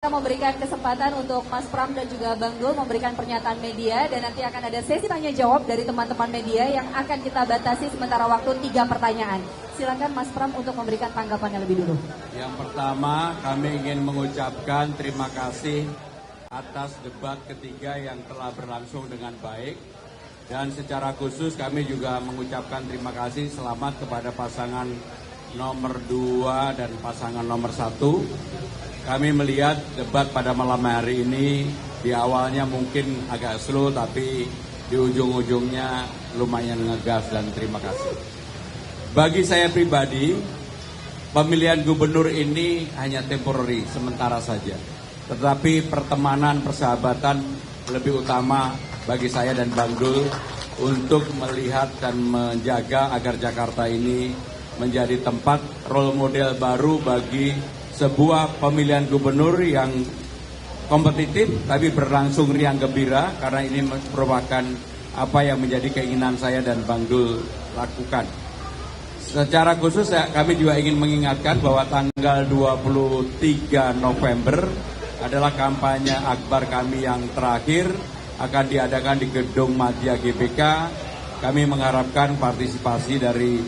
Kita memberikan kesempatan untuk Mas Pram dan juga Bang Dul memberikan pernyataan media dan nanti akan ada sesi tanya jawab dari teman-teman media yang akan kita batasi sementara waktu 3 pertanyaan. Silakan Mas Pram untuk memberikan tanggapannya lebih dulu. Yang pertama, kami ingin mengucapkan terima kasih atas debat ketiga yang telah berlangsung dengan baik. Dan secara khusus kami juga mengucapkan terima kasih selamat kepada pasangan nomor 2 dan pasangan nomor 1. Kami melihat debat pada malam hari ini di awalnya mungkin agak slow tapi di ujung-ujungnya lumayan ngegas dan terima kasih. Bagi saya pribadi, pemilihan gubernur ini hanya temporary, sementara saja. Tetapi pertemanan, persahabatan lebih utama bagi saya dan Bang Dul untuk melihat dan menjaga agar Jakarta ini menjadi tempat role model baru bagi sebuah pemilihan gubernur yang kompetitif tapi berlangsung riang gembira karena ini merupakan apa yang menjadi keinginan saya dan Bang Dul lakukan. Secara khusus kami juga ingin mengingatkan bahwa tanggal 23 November adalah kampanye akbar kami yang terakhir akan diadakan di Gedung Madya GBK. Kami mengharapkan partisipasi dari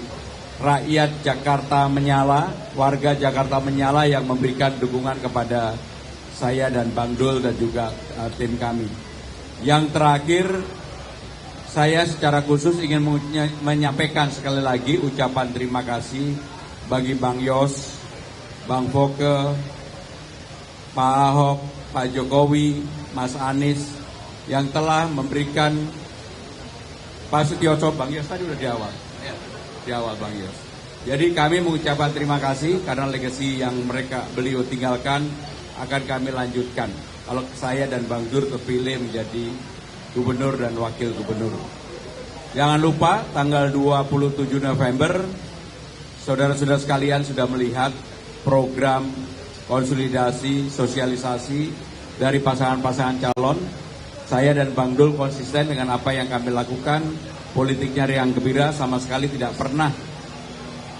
rakyat Jakarta Menyala, warga Jakarta Menyala yang memberikan dukungan kepada saya dan Bang Dul dan juga tim kami. Yang terakhir, saya secara khusus ingin menyampaikan sekali lagi ucapan terima kasih bagi Bang Yos, Bang Foke, Pak Ahok, Pak Jokowi, Mas Anies yang telah memberikan Pak Sutioso, Bang Yos tadi udah di awal. Di awal Bang Yos. Jadi kami mengucapkan terima kasih karena legasi yang beliau tinggalkan akan kami lanjutkan. Kalau saya dan Bang Dur terpilih menjadi gubernur dan wakil gubernur. Jangan lupa tanggal 27 November saudara-saudara sekalian sudah melihat program konsolidasi, sosialisasi dari pasangan-pasangan calon. Saya dan Bang Dul konsisten dengan apa yang kami lakukan. Politiknya riang gembira, sama sekali tidak pernah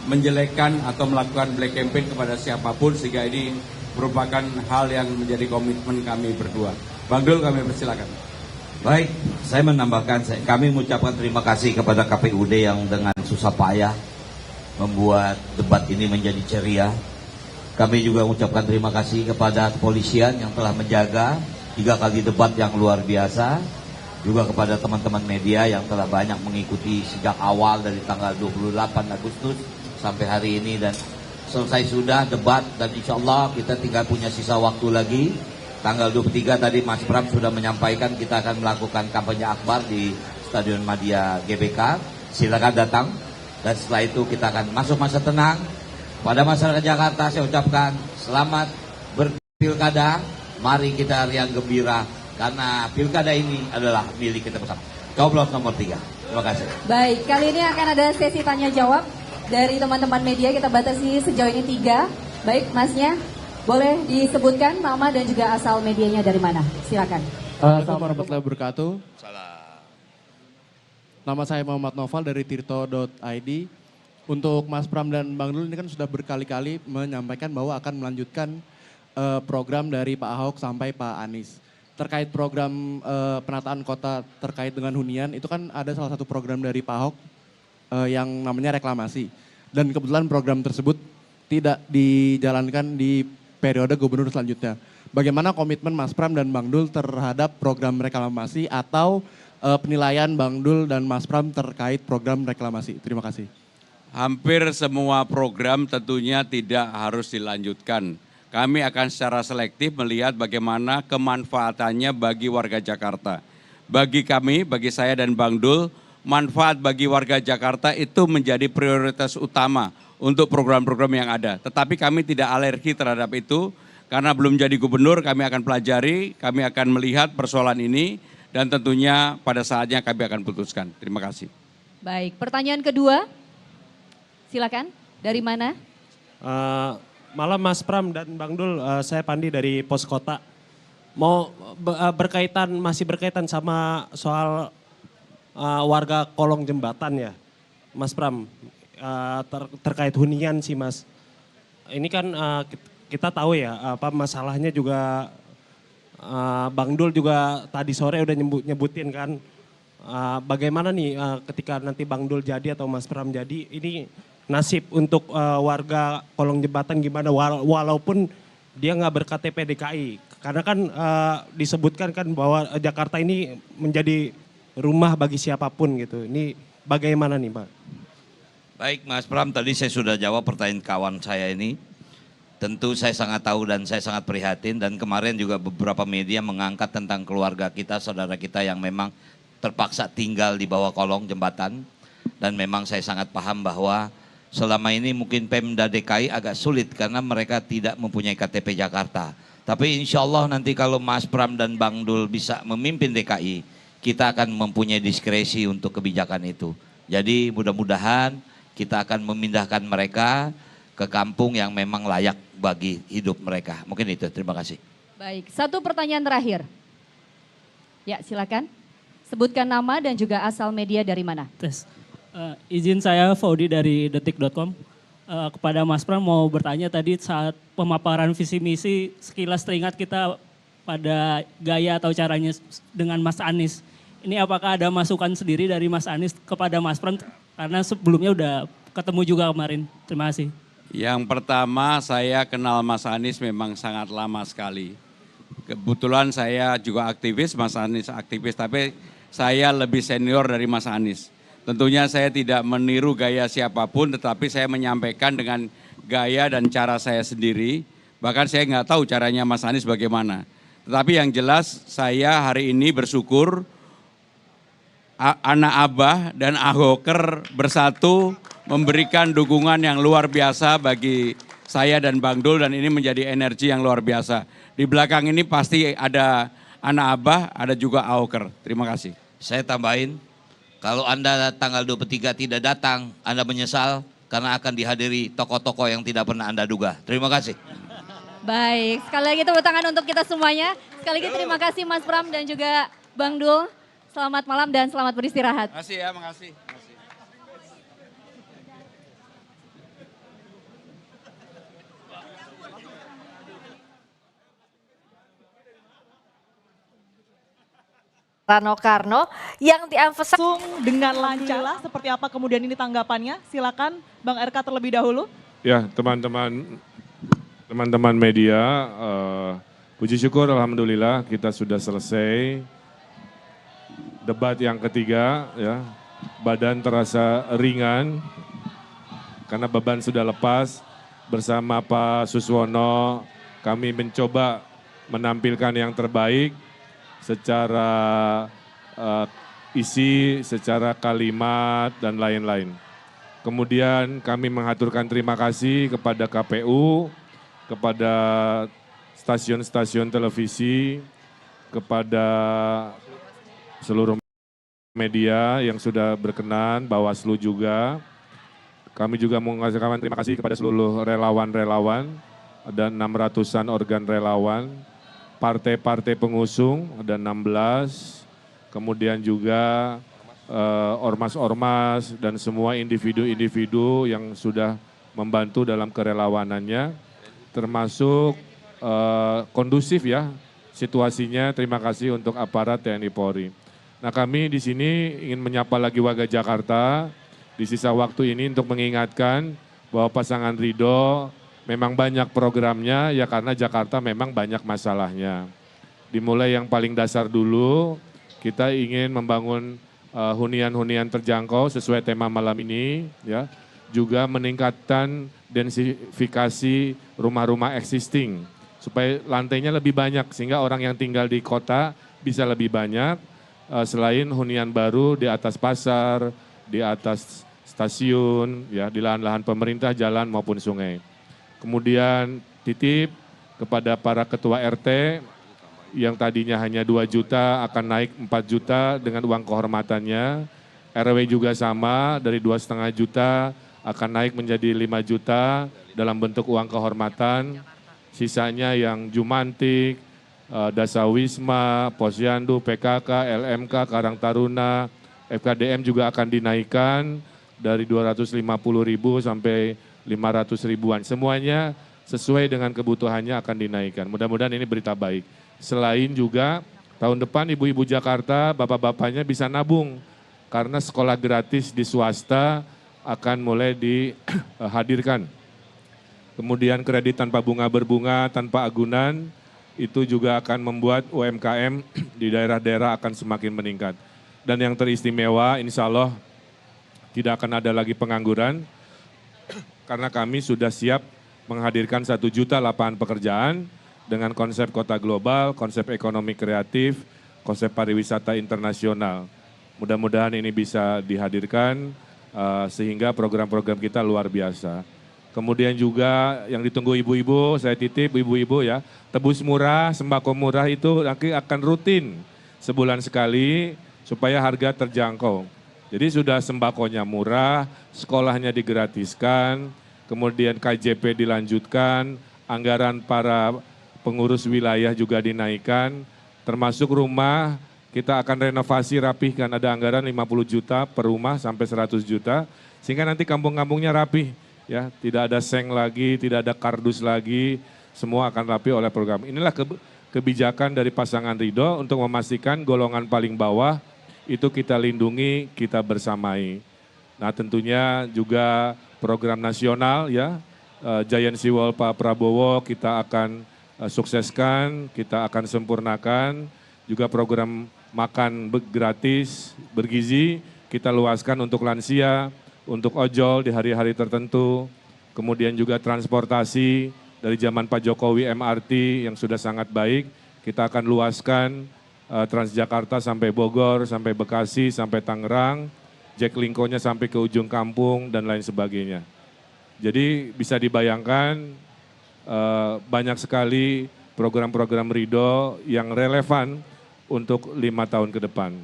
menjelekkan atau melakukan black campaign kepada siapapun, sehingga ini merupakan hal yang menjadi komitmen kami berdua. Bang Dul, kami persilakan. Baik, saya menambahkan, kami mengucapkan terima kasih kepada KPUD yang dengan susah payah membuat debat ini menjadi ceria. Kami juga mengucapkan terima kasih kepada kepolisian yang telah menjaga 3 kali debat yang luar biasa. Juga kepada teman-teman media yang telah banyak mengikuti sejak awal dari tanggal 28 Agustus sampai hari ini. Dan selesai sudah debat dan insya Allah kita tinggal punya sisa waktu lagi. Tanggal 23 tadi Mas Pram sudah menyampaikan kita akan melakukan kampanye akbar di Stadion Madya GBK. Silakan datang dan setelah itu kita akan masuk masa tenang. Pada masyarakat Jakarta saya ucapkan selamat berpilkada. Mari kita riang gembira. Karena pilkada ini adalah milik kita bersama. Coblos nomor 3. Terima kasih. Baik, kali ini akan ada sesi tanya jawab dari teman-teman media. Kita batasi sejauh ini 3. Baik, Masnya, boleh disebutkan nama dan juga asal medianya dari mana? Silakan. Assalamualaikum warahmatullahi wabarakatuh. Salam. Nama saya Muhammad Noval dari tirto.id. Untuk Mas Pram dan Bang Dul ini kan sudah berkali-kali menyampaikan bahwa akan melanjutkan program dari Pak Ahok sampai Pak Anies. Terkait program penataan kota terkait dengan hunian, itu kan ada salah satu program dari Pak Ahok yang namanya reklamasi. Dan kebetulan program tersebut tidak dijalankan di periode gubernur selanjutnya. Bagaimana komitmen Mas Pram dan Bang Dul terhadap program reklamasi atau penilaian Bang Dul dan Mas Pram terkait program reklamasi? Terima kasih. Hampir semua program tentunya tidak harus dilanjutkan. Kami akan secara selektif melihat bagaimana kemanfaatannya bagi warga Jakarta. Bagi kami, bagi saya dan Bang Dul, manfaat bagi warga Jakarta itu menjadi prioritas utama untuk program-program yang ada. Tetapi kami tidak alergi terhadap itu, karena belum jadi gubernur kami akan pelajari, kami akan melihat persoalan ini, dan tentunya pada saatnya kami akan putuskan. Terima kasih. Baik, pertanyaan kedua, silakan. Dari mana? Malam Mas Pram dan Bang Dul, saya Pandi dari Pos Kota. Masih berkaitan sama soal warga kolong jembatan ya, Mas Pram, terkait hunian sih Mas. Ini kan kita tahu ya apa masalahnya juga Bang Dul juga tadi sore udah nyebutin kan bagaimana nih ketika nanti Bang Dul jadi atau Mas Pram jadi ini nasib untuk warga kolong jembatan gimana walaupun dia nggak ber-KTP DKI karena kan disebutkan kan bahwa Jakarta ini menjadi rumah bagi siapapun gitu. Ini bagaimana nih Pak? Baik Mas Pram, tadi saya sudah jawab pertanyaan kawan saya ini. Tentu saya sangat tahu dan saya sangat prihatin dan kemarin juga beberapa media mengangkat tentang keluarga kita, saudara kita yang memang terpaksa tinggal di bawah kolong jembatan. Dan memang saya sangat paham bahwa selama ini mungkin Pemda DKI agak sulit karena mereka tidak mempunyai KTP Jakarta. Tapi insya Allah nanti kalau Mas Pram dan Bang Dul bisa memimpin DKI, kita akan mempunyai diskresi untuk kebijakan itu. Jadi mudah-mudahan kita akan memindahkan mereka ke kampung yang memang layak bagi hidup mereka. Mungkin itu, terima kasih. Baik, satu pertanyaan terakhir. Ya, silakan. Sebutkan nama dan juga asal media dari mana. Tes. Izin saya Faudi dari detik.com. Kepada Mas Pram mau bertanya tadi saat pemaparan visi misi sekilas teringat kita pada gaya atau caranya dengan Mas Anies. Ini apakah ada masukan sendiri dari Mas Anies kepada Mas Pram karena sebelumnya udah ketemu juga kemarin. Terima kasih. Yang pertama saya kenal Mas Anies memang sangat lama sekali. Kebetulan saya juga aktivis, Mas Anies aktivis, tapi saya lebih senior dari Mas Anies. Tentunya saya tidak meniru gaya siapapun, tetapi saya menyampaikan dengan gaya dan cara saya sendiri. Bahkan saya nggak tahu caranya Mas Anies bagaimana. Tetapi yang jelas saya hari ini bersyukur anak Abah dan Ahoker bersatu memberikan dukungan yang luar biasa bagi saya dan Bang Dul dan ini menjadi energi yang luar biasa. Di belakang ini pasti ada anak Abah, ada juga Ahoker. Terima kasih. Saya tambahin, kalau Anda tanggal 23 tidak datang, Anda menyesal karena akan dihadiri tokoh-tokoh yang tidak pernah Anda duga. Terima kasih. Baik, sekali lagi tepuk tangan untuk kita semuanya. Sekali lagi terima kasih Mas Pram dan juga Bang Dul. Selamat malam dan selamat beristirahat. Makasih ya, makasih. Rano Karno yang diemphasize dengan lancar. Seperti apa kemudian ini tanggapannya? Silakan Bang RK terlebih dahulu. Ya teman-teman media, puji syukur alhamdulillah kita sudah selesai debat yang ketiga ya. Badan terasa ringan karena beban sudah lepas. Bersama Pak Suswono kami mencoba menampilkan yang terbaik secara isi, secara kalimat dan lain-lain. Kemudian kami mengaturkan terima kasih kepada KPU, kepada stasiun-stasiun televisi, kepada seluruh media yang sudah berkenan, Bawaslu juga. Kami juga mengucapkan terima kasih kepada seluruh relawan-relawan, ada 600-an organ relawan, partai-partai pengusung, ada 16, kemudian juga ormas-ormas dan semua individu-individu yang sudah membantu dalam kerelawanannya, termasuk kondusif ya situasinya. Terima kasih untuk aparat TNI Polri. Nah kami di sini ingin menyapa lagi warga Jakarta di sisa waktu ini untuk mengingatkan bahwa pasangan Ridho memang banyak programnya ya karena Jakarta memang banyak masalahnya. Dimulai yang paling dasar dulu, kita ingin membangun hunian-hunian terjangkau sesuai tema malam ini ya. Juga meningkatkan densifikasi rumah-rumah existing supaya lantainya lebih banyak sehingga orang yang tinggal di kota bisa lebih banyak. Selain hunian baru di atas pasar, di atas stasiun, ya di lahan-lahan pemerintah, jalan maupun sungai. Kemudian titip kepada para ketua RT yang tadinya hanya 2 juta akan naik 4 juta dengan uang kehormatannya. RW juga sama dari 2,5 juta akan naik menjadi 5 juta dalam bentuk uang kehormatan. Sisanya yang Jumantik, Dasawisma, Posyandu, PKK, LMK, Karang Taruna, FKDM juga akan dinaikkan dari 250.000 sampai 500 ribuan. Semuanya sesuai dengan kebutuhannya akan dinaikkan. Mudah-mudahan ini berita baik. Selain juga tahun depan ibu-ibu Jakarta, bapak-bapaknya bisa nabung karena sekolah gratis di swasta akan mulai dihadirkan. Kemudian kredit tanpa bunga berbunga, tanpa agunan, itu juga akan membuat UMKM di daerah-daerah akan semakin meningkat. Dan yang teristimewa, insya Allah tidak akan ada lagi pengangguran, karena kami sudah siap menghadirkan 1 juta lapangan pekerjaan dengan konsep kota global, konsep ekonomi kreatif, konsep pariwisata internasional. Mudah-mudahan ini bisa dihadirkan sehingga program-program kita luar biasa. Kemudian juga yang ditunggu ibu-ibu, saya titip ibu-ibu ya, tebus murah, sembako murah itu nanti akan rutin sebulan sekali supaya harga terjangkau. Jadi sudah sembakonya murah, sekolahnya digratiskan, kemudian KJP dilanjutkan, anggaran para pengurus wilayah juga dinaikkan, termasuk rumah kita akan renovasi rapihkan, ada anggaran 50 juta per rumah sampai 100 juta, sehingga nanti kampung-kampungnya rapih. Ya, tidak ada seng lagi, tidak ada kardus lagi, semua akan rapi oleh program. Inilah kebijakan dari pasangan Ridho untuk memastikan golongan paling bawah itu kita lindungi, kita bersamai. Nah tentunya juga program nasional ya, Giant Sea Wall Pak Prabowo kita akan sukseskan, kita akan sempurnakan. Juga program makan gratis, bergizi, kita luaskan untuk lansia, untuk ojol di hari-hari tertentu, kemudian juga transportasi dari zaman Pak Jokowi MRT yang sudah sangat baik, kita akan luaskan Transjakarta sampai Bogor, sampai Bekasi, sampai Tangerang, Jaklingko-nya sampai ke ujung kampung dan lain sebagainya. Jadi bisa dibayangkan banyak sekali program-program Ridho yang relevan untuk 5 tahun ke depan.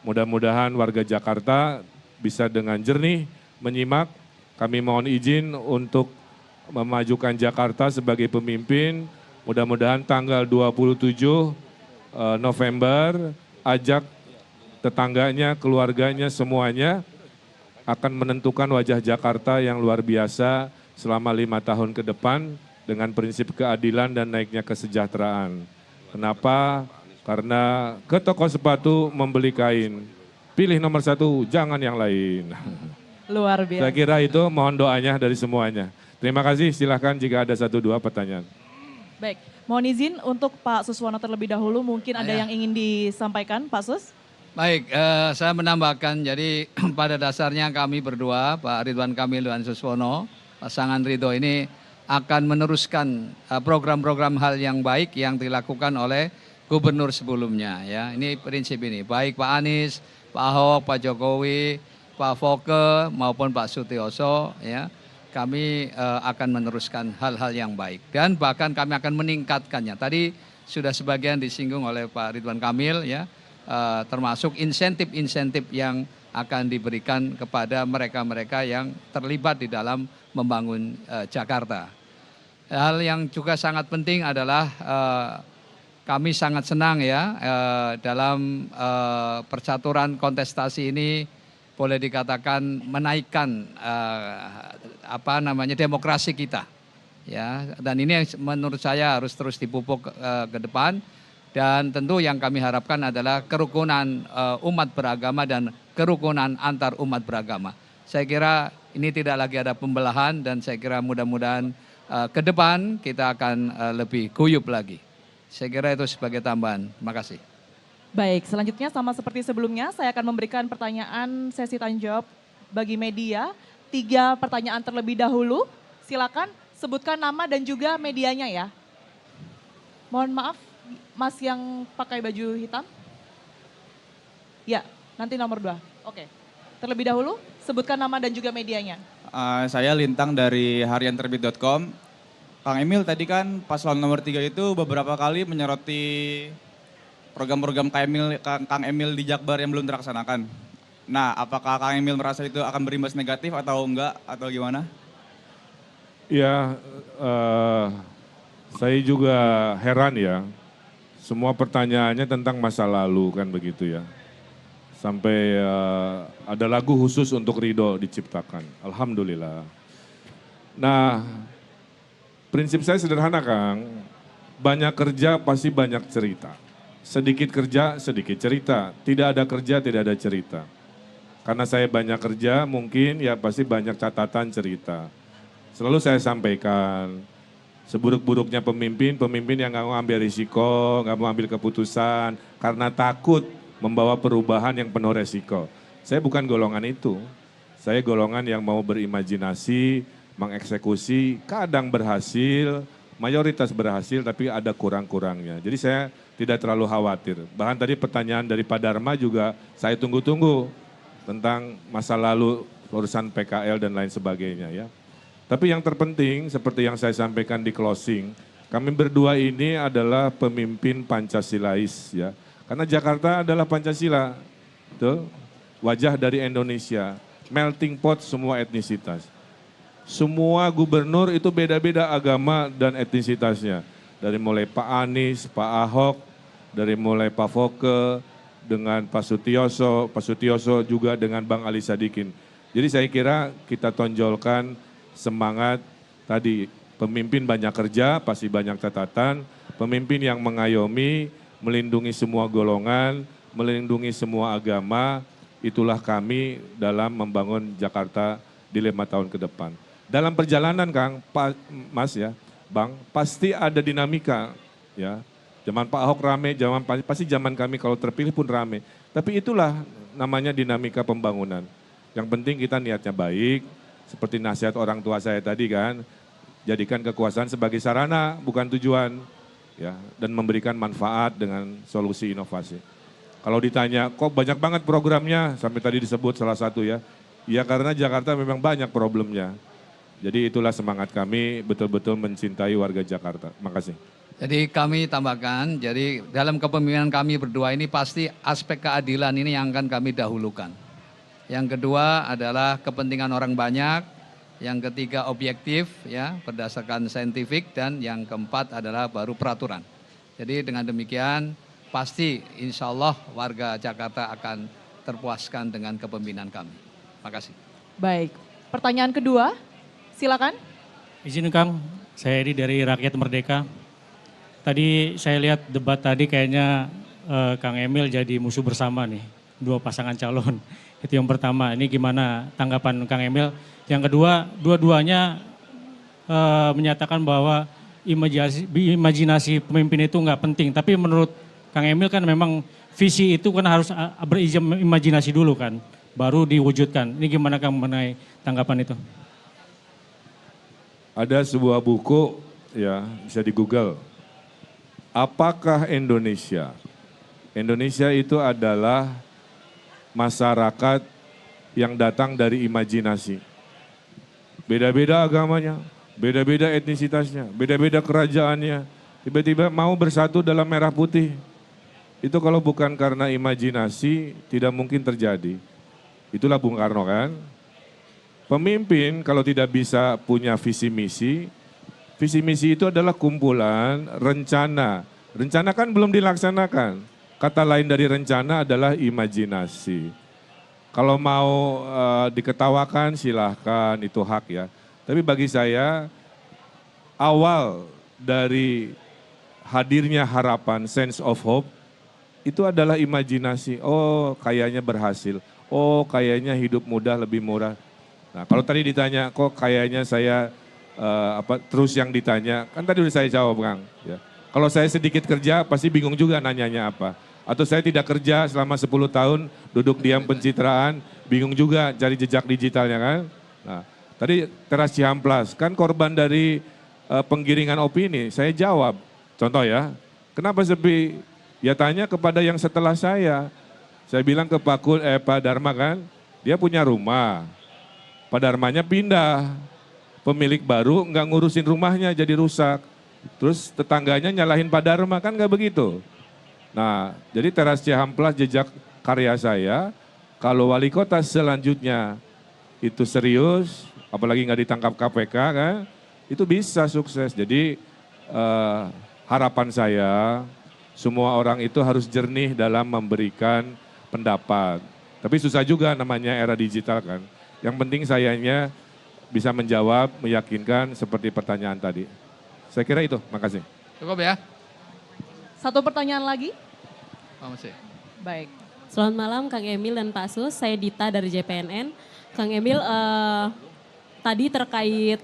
Mudah-mudahan warga Jakarta bisa dengan jernih menyimak. Kami mohon izin untuk memajukan Jakarta sebagai pemimpin. Mudah-mudahan tanggal 27 November ajak tetangganya, keluarganya, semuanya akan menentukan wajah Jakarta yang luar biasa selama 5 tahun ke depan dengan prinsip keadilan dan naiknya kesejahteraan. Kenapa? Karena ke toko sepatu membeli kain, pilih nomor 1, jangan yang lain. Luar biasa. Saya kira itu mohon doanya dari semuanya. Terima kasih, silahkan jika ada 1-2 pertanyaan. Baik, mohon izin untuk Pak Suswono terlebih dahulu, mungkin ada yang ingin disampaikan, Pak Sus? Baik, saya menambahkan, jadi pada dasarnya kami berdua, Pak Ridwan Kamil dan Suswono, pasangan Ridho ini akan meneruskan program-program hal yang baik yang dilakukan oleh gubernur sebelumnya. Ya, ini prinsip ini, baik Pak Anies, Pak Ahok, Pak Jokowi, Pak Foke maupun Pak Sutioso, ya, kami akan meneruskan hal-hal yang baik dan bahkan kami akan meningkatkannya. Tadi sudah sebagian disinggung oleh Pak Ridwan Kamil, ya, termasuk insentif-insentif yang akan diberikan kepada mereka-mereka yang terlibat di dalam membangun Jakarta. Hal yang juga sangat penting adalah kami sangat senang ya dalam percaturan kontestasi ini boleh dikatakan menaikkan demokrasi kita, ya, dan ini menurut saya harus terus dipupuk ke depan. Dan tentu yang kami harapkan adalah kerukunan umat beragama dan kerukunan antar umat beragama. Saya kira ini tidak lagi ada pembelahan dan saya kira mudah-mudahan ke depan kita akan lebih guyup lagi. Saya kira itu sebagai tambahan. Terima kasih. Baik, selanjutnya sama seperti sebelumnya saya akan memberikan pertanyaan sesi tanya jawab bagi media. 3 pertanyaan terlebih dahulu. Silakan sebutkan nama dan juga medianya ya. Mohon maaf, Mas yang pakai baju hitam? Ya, nanti nomor 2. Oke. Terlebih dahulu, sebutkan nama dan juga medianya. Saya Lintang dari harianterbit.com. Kang Emil tadi kan paslon nomor 3 itu beberapa kali menyoroti program-program Kang Emil di Jakbar yang belum terlaksanakan. Nah, apakah Kang Emil merasa itu akan berimbas negatif atau enggak, atau gimana? Ya, saya juga heran ya. Semua pertanyaannya tentang masa lalu kan begitu ya. Sampai ada lagu khusus untuk Ridho diciptakan. Alhamdulillah. Nah, Prinsip saya sederhana, Kang. Banyak kerja pasti banyak cerita. Sedikit kerja, sedikit cerita. Tidak ada kerja, tidak ada cerita. Karena saya banyak kerja, mungkin ya pasti banyak catatan cerita. Selalu saya sampaikan, seburuk-buruknya pemimpin, pemimpin yang nggak mau ambil risiko, nggak mau ambil keputusan, karena takut membawa perubahan yang penuh resiko. Saya bukan golongan itu. Saya golongan yang mau berimajinasi, mengeksekusi, kadang berhasil, mayoritas berhasil, tapi ada kurang-kurangnya. Jadi saya tidak terlalu khawatir. Bahkan tadi pertanyaan dari Pak Dharma juga saya tunggu-tunggu tentang masa lalu urusan PKL dan lain sebagainya ya. Tapi yang terpenting seperti yang saya sampaikan di closing, kami berdua ini adalah pemimpin Pancasilais ya. Karena Jakarta adalah Pancasila, betul? Wajah dari Indonesia, melting pot semua etnisitas. Semua gubernur itu beda-beda agama dan etnisitasnya. Dari mulai Pak Anies, Pak Ahok, dari mulai Pak Foke, dengan Pak Sutioso juga dengan Bang Ali Sadikin. Jadi saya kira kita tonjolkan semangat tadi, pemimpin banyak kerja, pasti banyak catatan, pemimpin yang mengayomi, melindungi semua golongan, melindungi semua agama, itulah kami dalam membangun Jakarta di 5 tahun ke depan. Dalam perjalanan Kang, Mas ya, Bang, pasti ada dinamika ya. Zaman Pak Ahok rame, pasti zaman kami kalau terpilih pun rame. Tapi itulah namanya dinamika pembangunan. Yang penting kita niatnya baik, seperti nasihat orang tua saya tadi kan, jadikan kekuasaan sebagai sarana bukan tujuan ya, dan memberikan manfaat dengan solusi inovasi. Kalau ditanya kok banyak banget programnya, sampai tadi disebut salah satu ya, ya karena Jakarta memang banyak problemnya. Jadi itulah semangat kami betul-betul mencintai warga Jakarta. Makasih. Jadi kami tambahkan, jadi dalam kepemimpinan kami berdua ini pasti aspek keadilan ini yang akan kami dahulukan. Yang kedua adalah kepentingan orang banyak, yang ketiga objektif ya berdasarkan saintifik, dan yang keempat adalah baru peraturan. Jadi dengan demikian pasti insya Allah warga Jakarta akan terpuaskan dengan kepemimpinan kami. Makasih. Baik, pertanyaan kedua, silakan. Izin Kang, saya Edi dari Rakyat Merdeka. Tadi saya lihat debat tadi kayaknya Kang Emil jadi musuh bersama nih, dua pasangan calon. Itu yang pertama, ini gimana tanggapan Kang Emil? Yang kedua, dua-duanya menyatakan bahwa imajinasi pemimpin itu nggak penting. Tapi menurut Kang Emil kan memang visi itu kan harus berimajinasi dulu kan, baru diwujudkan. Ini gimana Kang mengenai tanggapan itu? Ada sebuah buku ya, bisa di Google. Apakah Indonesia? Indonesia itu adalah masyarakat yang datang dari imajinasi. Beda-beda agamanya, beda-beda etnisitasnya, beda-beda kerajaannya. Tiba-tiba mau bersatu dalam merah putih. Itu kalau bukan karena imajinasi tidak mungkin terjadi. Itulah Bung Karno kan. Pemimpin kalau tidak bisa punya visi misi, visi misi itu adalah kumpulan rencana. Rencana kan belum dilaksanakan. Kata lain dari rencana adalah imajinasi. Kalau mau diketawakan silahkan, itu hak ya. Tapi bagi saya awal dari hadirnya harapan, sense of hope, itu adalah imajinasi. Oh kayaknya berhasil, oh kayaknya hidup mudah lebih murah. Nah kalau tadi ditanya kok kayaknya saya terus yang ditanya, kan tadi udah saya jawab Kang. Ya. Kalau saya sedikit kerja pasti bingung juga nanyanya apa. Atau saya tidak kerja selama 10 tahun, duduk diam pencitraan, bingung juga cari jejak digitalnya kan. Nah, tadi Teras Cihamplas, kan korban dari penggiringan opini, saya jawab. Contoh ya, kenapa sepi? Ya tanya kepada yang setelah saya. Saya bilang ke Pak Dharma kan, dia punya rumah. Pak Dharmanya pindah, pemilik baru nggak ngurusin rumahnya jadi rusak. Terus tetangganya nyalahin Pak Dharma, kan nggak begitu. Nah, jadi Teras Cihamplas jejak karya saya, kalau wali kota selanjutnya itu serius, apalagi nggak ditangkap KPK kan, itu bisa sukses. Jadi harapan saya, semua orang itu harus jernih dalam memberikan pendapat. Tapi susah juga namanya era digital kan. Yang penting sayanya bisa menjawab, meyakinkan seperti pertanyaan tadi. Saya kira itu, makasih. Cukup ya? Satu pertanyaan lagi. Masih. Baik. Selamat malam Kang Emil dan Pak Sus, saya Dita dari JPNN. Kang Emil, tadi terkait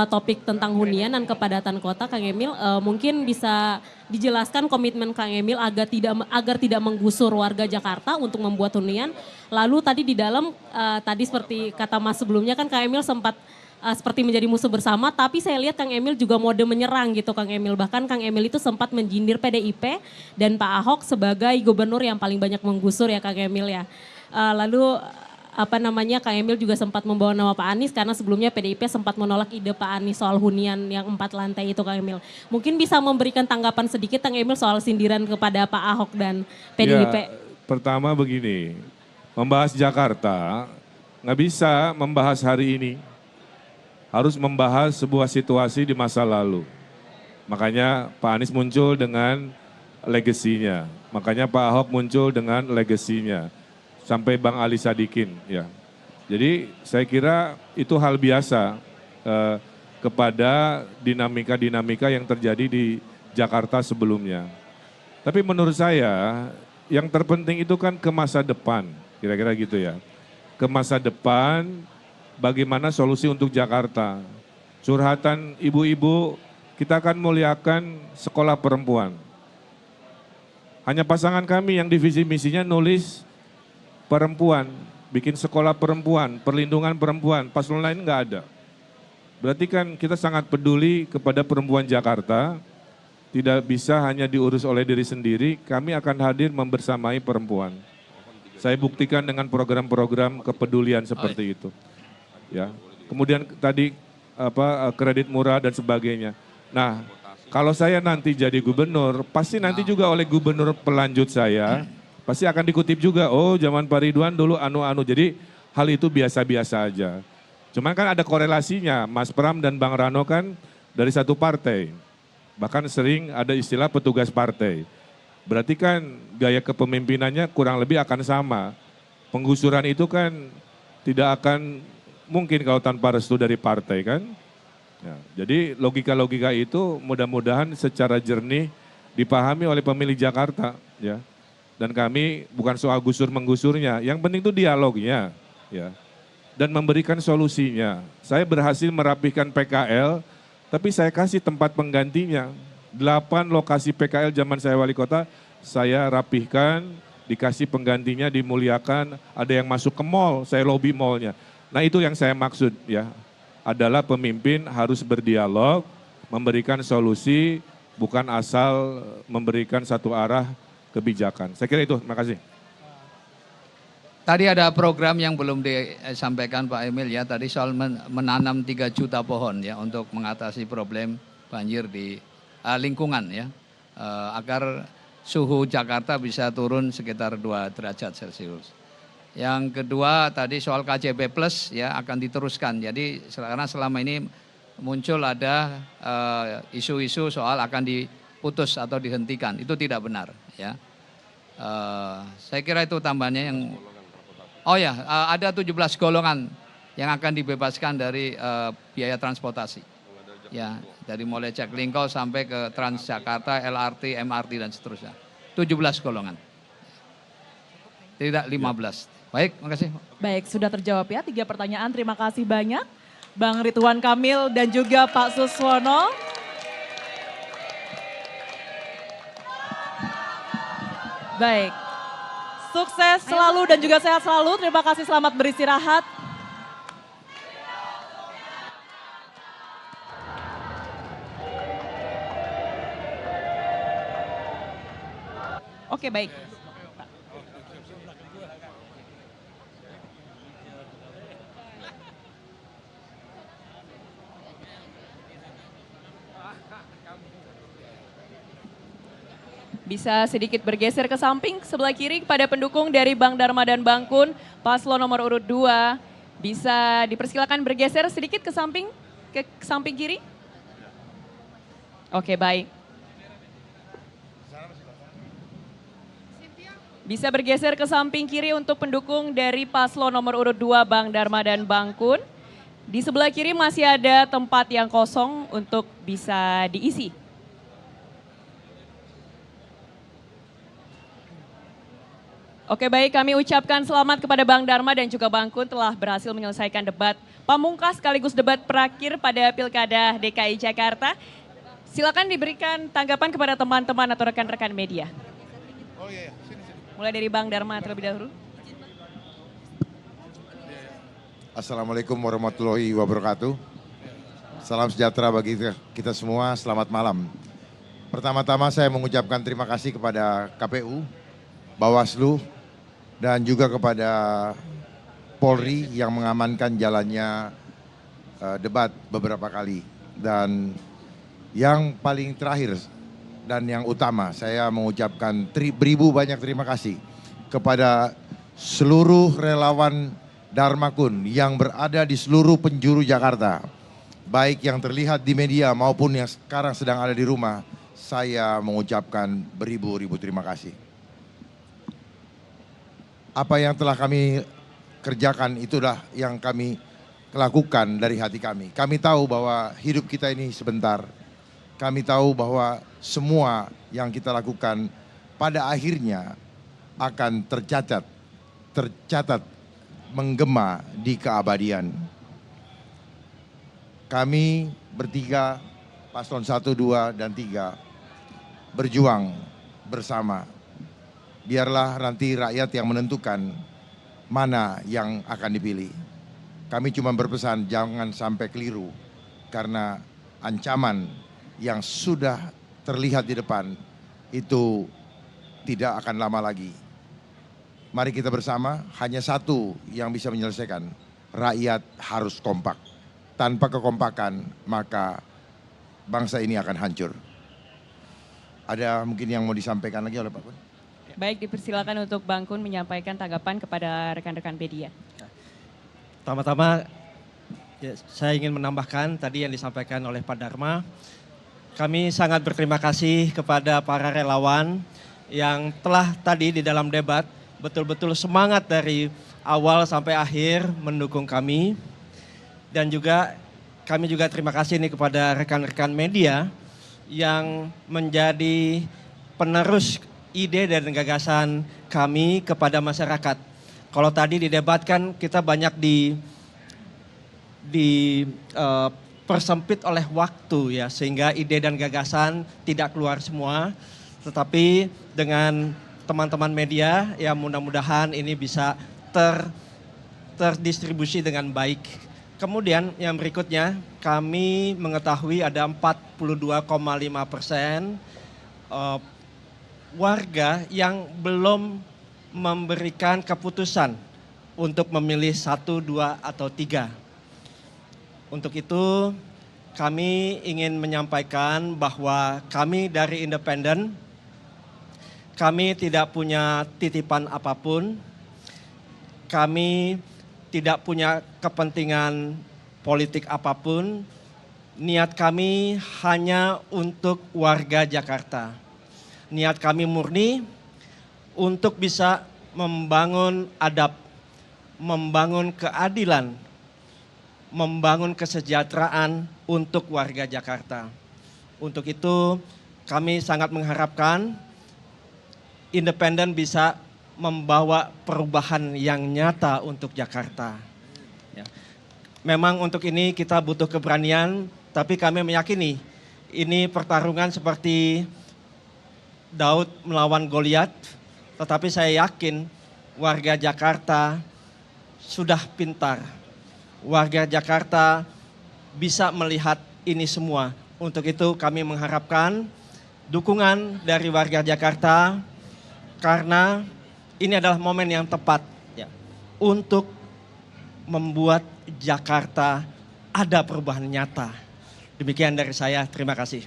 topik tentang hunian dan kepadatan kota, Kang Emil mungkin bisa dijelaskan komitmen Kang Emil agar tidak menggusur warga Jakarta untuk membuat hunian. Lalu tadi di dalam, tadi seperti kata Mas sebelumnya kan Kang Emil sempat seperti menjadi musuh bersama, tapi saya lihat Kang Emil juga mode menyerang gitu Kang Emil. Bahkan Kang Emil itu sempat menjindir PDIP dan Pak Ahok sebagai gubernur yang paling banyak menggusur ya Kang Emil ya. Lalu Kang Emil juga sempat membawa nama Pak Anies karena sebelumnya PDIP sempat menolak ide Pak Anies soal hunian yang 4 lantai itu Kang Emil. Mungkin bisa memberikan tanggapan sedikit Kang Emil soal sindiran kepada Pak Ahok dan PDIP. Ya, pertama begini, membahas Jakarta nggak bisa membahas hari ini. Harus membahas sebuah situasi di masa lalu. Makanya Pak Anies muncul dengan legasinya. Makanya Pak Ahok muncul dengan legasinya. Sampai Bang Ali Sadikin. Ya. Jadi saya kira itu hal biasa kepada dinamika-dinamika yang terjadi di Jakarta sebelumnya. Tapi menurut saya yang terpenting itu kan ke masa depan. Kira-kira gitu ya. Ke masa depan, bagaimana solusi untuk Jakarta. Curhatan ibu-ibu, kita akan muliakan sekolah perempuan. Hanya pasangan kami yang divisi misinya nulis perempuan, bikin sekolah perempuan, perlindungan perempuan, paslon lain nggak ada. Berarti kan kita sangat peduli kepada perempuan Jakarta, tidak bisa hanya diurus oleh diri sendiri, kami akan hadir membersamai perempuan. Saya buktikan dengan program-program kepedulian seperti itu. Ya. Kemudian tadi kredit murah dan sebagainya. Nah, kalau saya nanti jadi gubernur, pasti nanti juga oleh gubernur pelanjut saya, pasti akan dikutip juga, oh zaman Pak Ridwan dulu anu-anu. Jadi hal itu biasa-biasa aja. Cuman kan ada korelasinya, Mas Pram dan Bang Rano kan dari satu partai. Bahkan sering ada istilah petugas partai. Berarti kan gaya kepemimpinannya kurang lebih akan sama. Penggusuran itu kan tidak akan mungkin kalau tanpa restu dari partai kan. Ya, jadi logika-logika itu mudah-mudahan secara jernih dipahami oleh pemilih Jakarta. Ya. Dan kami bukan soal gusur-menggusurnya, yang penting itu dialognya. Ya. Dan memberikan solusinya. Saya berhasil merapihkan PKL, tapi saya kasih tempat penggantinya. 8 lokasi PKL zaman saya wali kota, saya rapihkan, dikasih penggantinya, dimuliakan. Ada yang masuk ke mall, saya lobby mallnya. Nah itu yang saya maksud ya, adalah pemimpin harus berdialog, memberikan solusi, bukan asal memberikan satu arah kebijakan. Saya kira itu, terima kasih. Tadi ada program yang belum disampaikan Pak Emil ya, tadi soal menanam 3 juta pohon ya untuk mengatasi problem banjir di lingkungan ya, agar suhu Jakarta bisa turun sekitar 2 derajat Celcius. Yang kedua tadi soal KJP Plus ya akan diteruskan. Jadi karena selama ini muncul ada isu-isu soal akan diputus atau dihentikan. Itu tidak benar ya. Saya kira itu tambahannya yang ada 17 golongan yang akan dibebaskan dari biaya transportasi. Ya, dari mulai Jaklingko sampai ke Transjakarta, LRT, MRT dan seterusnya. 17 golongan. Tidak 15. Baik, makasih. Baik, sudah terjawab ya 3 pertanyaan. Terima kasih banyak Bang Ridwan Kamil dan juga Pak Suswono. Baik, sukses selalu dan juga sehat selalu. Terima kasih, selamat beristirahat. Oke, baik. Bisa sedikit bergeser ke samping sebelah kiri kepada pendukung dari Bang Dharma dan Bang Kun, paslon nomor urut 2. Bisa dipersilakan bergeser sedikit ke samping kiri. Oke, baik. Bisa bergeser ke samping kiri untuk pendukung dari paslon nomor urut 2 Bang Dharma dan Bang Kun. Di sebelah kiri masih ada tempat yang kosong untuk bisa diisi. Oke baik, kami ucapkan selamat kepada Bang Dharma dan juga Bang Kun telah berhasil menyelesaikan debat pamungkas sekaligus debat terakhir pada Pilkada DKI Jakarta. Silakan diberikan tanggapan kepada teman-teman atau rekan-rekan media. Oh iya, Mulai dari Bang Dharma terlebih dahulu. Assalamualaikum warahmatullahi wabarakatuh. Salam sejahtera bagi kita semua, selamat malam. Pertama-tama saya mengucapkan terima kasih kepada KPU, Bawaslu, dan juga kepada Polri yang mengamankan jalannya debat beberapa kali. Dan yang paling terakhir dan yang utama, saya mengucapkan beribu banyak terima kasih kepada seluruh relawan Dharma Kun yang berada di seluruh penjuru Jakarta. Baik yang terlihat di media maupun yang sekarang sedang ada di rumah, saya mengucapkan beribu-ribu terima kasih. Apa yang telah kami kerjakan itulah yang kami lakukan dari hati kami. Kami tahu bahwa hidup kita ini sebentar. Kami tahu bahwa semua yang kita lakukan pada akhirnya akan tercatat menggema di keabadian. Kami bertiga, paslon 1, 2, dan 3 berjuang bersama. Biarlah nanti rakyat yang menentukan mana yang akan dipilih. Kami cuma berpesan jangan sampai keliru karena ancaman yang sudah terlihat di depan itu tidak akan lama lagi. Mari kita bersama, hanya satu yang bisa menyelesaikan. Rakyat harus kompak. Tanpa kekompakan maka bangsa ini akan hancur. Ada mungkin yang mau disampaikan lagi oleh Pak Kun? Baik, dipersilakan untuk Bang Kun menyampaikan tanggapan kepada rekan-rekan media. Pertama-tama ya, saya ingin menambahkan tadi yang disampaikan oleh Pak Dharma. Kami sangat berterima kasih kepada para relawan yang telah tadi di dalam debat betul-betul semangat dari awal sampai akhir mendukung kami. Dan juga kami juga terima kasih nih kepada rekan-rekan media yang menjadi penerus ide dan gagasan kami kepada masyarakat. Kalau tadi didebatkan kita banyak persempit oleh waktu ya, sehingga ide dan gagasan tidak keluar semua. Tetapi dengan teman-teman media ya mudah-mudahan ini bisa terdistribusi dengan baik. Kemudian yang berikutnya kami mengetahui ada 42,5% warga yang belum memberikan keputusan untuk memilih 1, 2, atau 3. Untuk itu kami ingin menyampaikan bahwa kami dari Independen, kami tidak punya titipan apapun, kami tidak punya kepentingan politik apapun, niat kami hanya untuk warga Jakarta. Niat kami murni untuk bisa membangun adab, membangun keadilan, membangun kesejahteraan untuk warga Jakarta. Untuk itu kami sangat mengharapkan Independen bisa membawa perubahan yang nyata untuk Jakarta. Ya. Memang untuk ini kita butuh keberanian, tapi kami meyakini ini pertarungan seperti Daud melawan Goliat, tetapi saya yakin warga Jakarta sudah pintar. Warga Jakarta bisa melihat ini semua. Untuk itu kami mengharapkan dukungan dari warga Jakarta karena ini adalah momen yang tepat ya, untuk membuat Jakarta ada perubahan nyata. Demikian dari saya, terima kasih.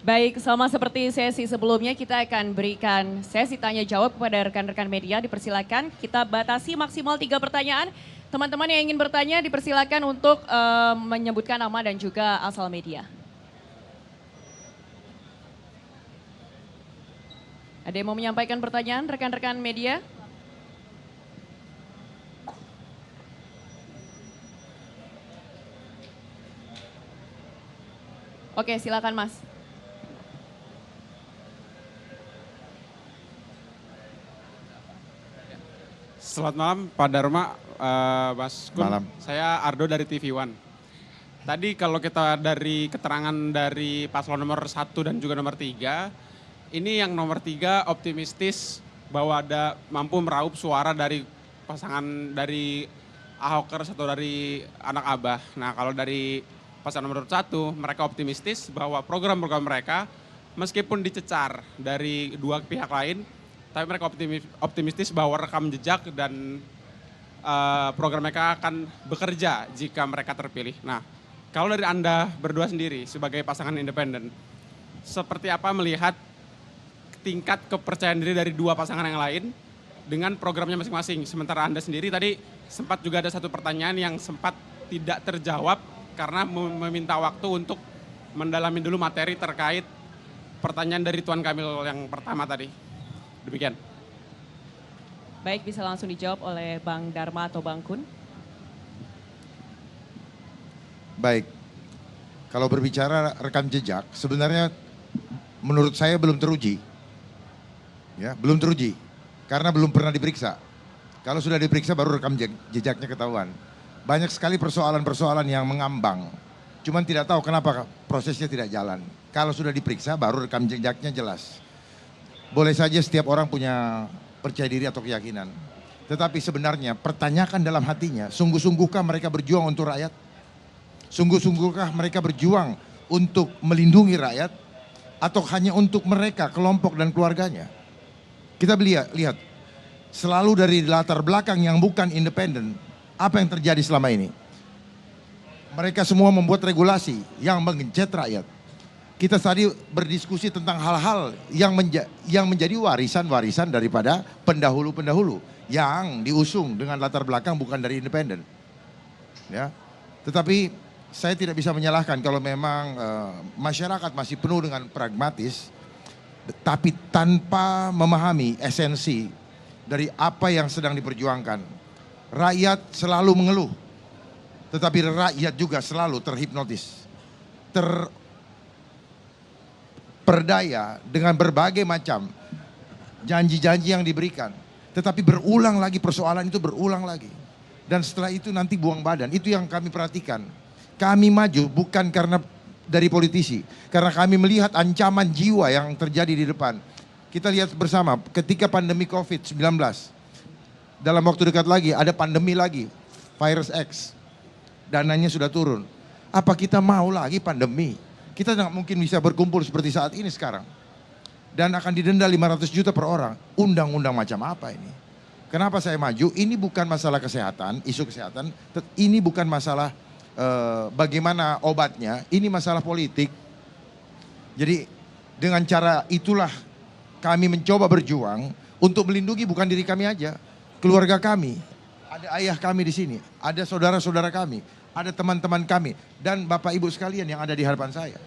Baik, sama seperti sesi sebelumnya kita akan berikan sesi tanya jawab kepada rekan-rekan media. Dipersilakan kita batasi maksimal 3 pertanyaan. Teman-teman yang ingin bertanya dipersilakan untuk menyebutkan nama dan juga asal media. Ada yang mau menyampaikan pertanyaan rekan-rekan media? Oke, silakan Mas. Selamat malam Pak Dharma, Mas Kun. Malam. Saya Ardo dari TV One. Tadi kalau kita dari keterangan dari paslon nomor 1 dan juga nomor 3, ini yang nomor 3 optimistis bahwa ada mampu meraup suara dari pasangan dari Ahokers atau dari anak Abah. Nah kalau dari pasangan nomor 1, mereka optimistis bahwa program-program mereka meskipun dicecar dari dua pihak lain, tapi mereka optimistis bahwa rekam jejak dan program mereka akan bekerja jika mereka terpilih. Nah, kalau dari Anda berdua sendiri sebagai pasangan independen, seperti apa melihat tingkat kepercayaan diri dari dua pasangan yang lain dengan programnya masing-masing? Sementara Anda sendiri tadi sempat juga ada satu pertanyaan yang sempat tidak terjawab karena meminta waktu untuk mendalami dulu materi terkait pertanyaan dari Tuan Kamil yang pertama tadi. Demikian. Baik, bisa langsung dijawab oleh Bang Dharma atau Bang Kun. Baik, kalau berbicara rekam jejak, sebenarnya menurut saya belum teruji. Ya, belum teruji, karena belum pernah diperiksa. Kalau sudah diperiksa baru rekam jejaknya ketahuan. Banyak sekali persoalan-persoalan yang mengambang. Cuman tidak tahu kenapa prosesnya tidak jalan. Kalau sudah diperiksa baru rekam jejaknya jelas. Boleh saja setiap orang punya percaya diri atau keyakinan. Tetapi sebenarnya pertanyakan dalam hatinya, sungguh-sungguhkah mereka berjuang untuk rakyat? Sungguh-sungguhkah mereka berjuang untuk melindungi rakyat? Atau hanya untuk mereka, kelompok dan keluarganya? Kita lihat, selalu dari latar belakang yang bukan independen, apa yang terjadi selama ini? Mereka semua membuat regulasi yang mengencet rakyat. Kita tadi berdiskusi tentang hal-hal yang menjadi warisan-warisan daripada pendahulu-pendahulu yang diusung dengan latar belakang bukan dari independen. Ya, tetapi saya tidak bisa menyalahkan kalau memang masyarakat masih penuh dengan pragmatis, tapi tanpa memahami esensi dari apa yang sedang diperjuangkan. Rakyat selalu mengeluh, tetapi rakyat juga selalu terhipnotis, terperdaya dengan berbagai macam janji-janji yang diberikan. Tetapi berulang lagi persoalan itu berulang lagi. Dan setelah itu nanti buang badan, itu yang kami perhatikan. Kami maju bukan karena dari politisi, karena kami melihat ancaman jiwa yang terjadi di depan. Kita lihat bersama ketika pandemi COVID-19, dalam waktu dekat lagi ada pandemi lagi, virus X, dananya sudah turun. Apa kita mau lagi pandemi? Kita tidak mungkin bisa berkumpul seperti saat ini sekarang. Dan akan didenda 500 juta per orang. Undang-undang macam apa ini? Kenapa saya maju? Ini bukan masalah kesehatan, isu kesehatan. Ini bukan masalah bagaimana obatnya, ini masalah politik. Jadi dengan cara itulah kami mencoba berjuang untuk melindungi bukan diri kami aja, keluarga kami, ada ayah kami di sini, ada saudara-saudara kami, ada teman-teman kami, dan Bapak Ibu sekalian yang ada di hadapan saya.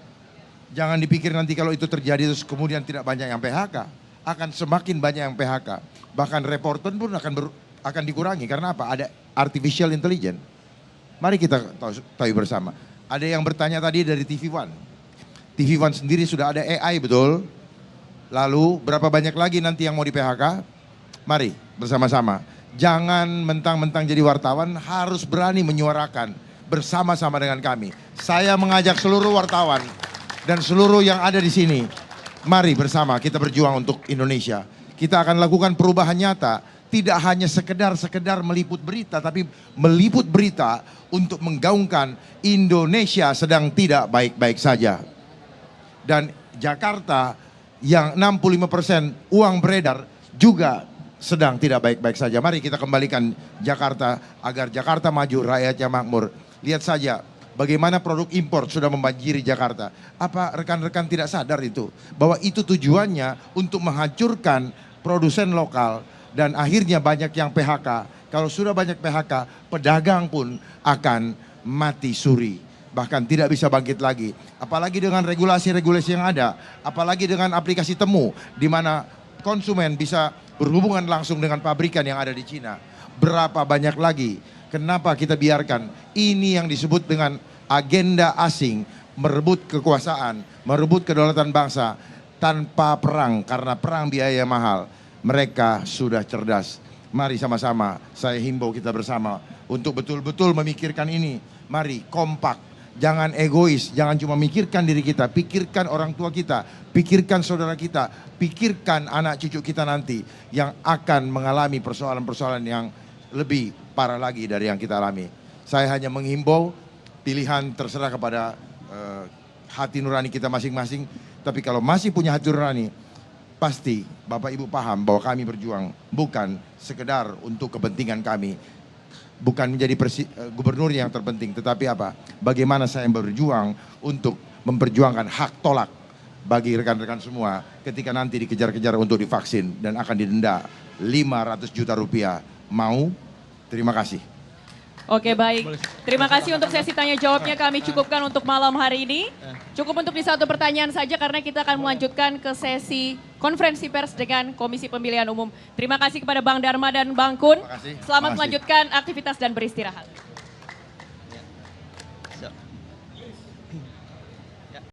Jangan dipikir nanti kalau itu terjadi terus kemudian tidak banyak yang PHK, akan semakin banyak yang PHK. Bahkan reporter pun akan dikurangi, karena apa? Ada artificial intelligence. Mari kita tahu bersama. Ada yang bertanya tadi dari TV One. TV One sendiri sudah ada AI, betul? Lalu berapa banyak lagi nanti yang mau di PHK? Mari bersama-sama. Jangan mentang-mentang jadi wartawan, harus berani menyuarakan bersama-sama dengan kami. Saya mengajak seluruh wartawan dan seluruh yang ada di sini. Mari bersama kita berjuang untuk Indonesia. Kita akan lakukan perubahan nyata. Tidak hanya sekedar meliput berita, tapi meliput berita untuk menggaungkan Indonesia sedang tidak baik-baik saja. Dan Jakarta yang 65% uang beredar juga sedang tidak baik-baik saja. Mari kita kembalikan Jakarta agar Jakarta maju, rakyatnya makmur. Lihat saja bagaimana produk impor sudah membanjiri Jakarta. Apa rekan-rekan tidak sadar itu? Bahwa itu tujuannya untuk menghancurkan produsen lokal. Dan akhirnya banyak yang PHK. Kalau sudah banyak PHK, pedagang pun akan mati suri. Bahkan tidak bisa bangkit lagi. Apalagi dengan regulasi-regulasi yang ada. Apalagi dengan aplikasi temu, di mana konsumen bisa berhubungan langsung dengan pabrikan yang ada di Cina. Berapa banyak lagi? Kenapa kita biarkan ini yang disebut dengan agenda asing merebut kekuasaan, merebut kedaulatan bangsa tanpa perang, karena perang biaya mahal. Mereka sudah cerdas. Mari sama-sama saya himbau kita bersama untuk betul-betul memikirkan ini. Mari kompak, jangan egois, jangan cuma mikirkan diri kita, pikirkan orang tua kita, pikirkan saudara kita, pikirkan anak cucu kita nanti yang akan mengalami persoalan-persoalan yang lebih parah lagi dari yang kita alami. Saya hanya menghimbau, pilihan terserah kepada hati nurani kita masing-masing. Tapi kalau masih punya hati nurani, pasti Bapak Ibu paham bahwa kami berjuang bukan sekedar untuk kepentingan kami. Bukan menjadi gubernur yang terpenting, tetapi apa? Bagaimana saya berjuang untuk memperjuangkan hak tolak bagi rekan-rekan semua ketika nanti dikejar-kejar untuk divaksin dan akan didenda 500 juta rupiah. Mau? Terima kasih. Oke, baik. Terima kasih untuk sesi tanya jawabnya kami cukupkan untuk malam hari ini. Cukup untuk di satu pertanyaan saja karena kita akan melanjutkan ke sesi konferensi pers dengan Komisi Pemilihan Umum. Terima kasih kepada Bang Dharma dan Bang Kun. Selamat melanjutkan aktivitas dan beristirahat.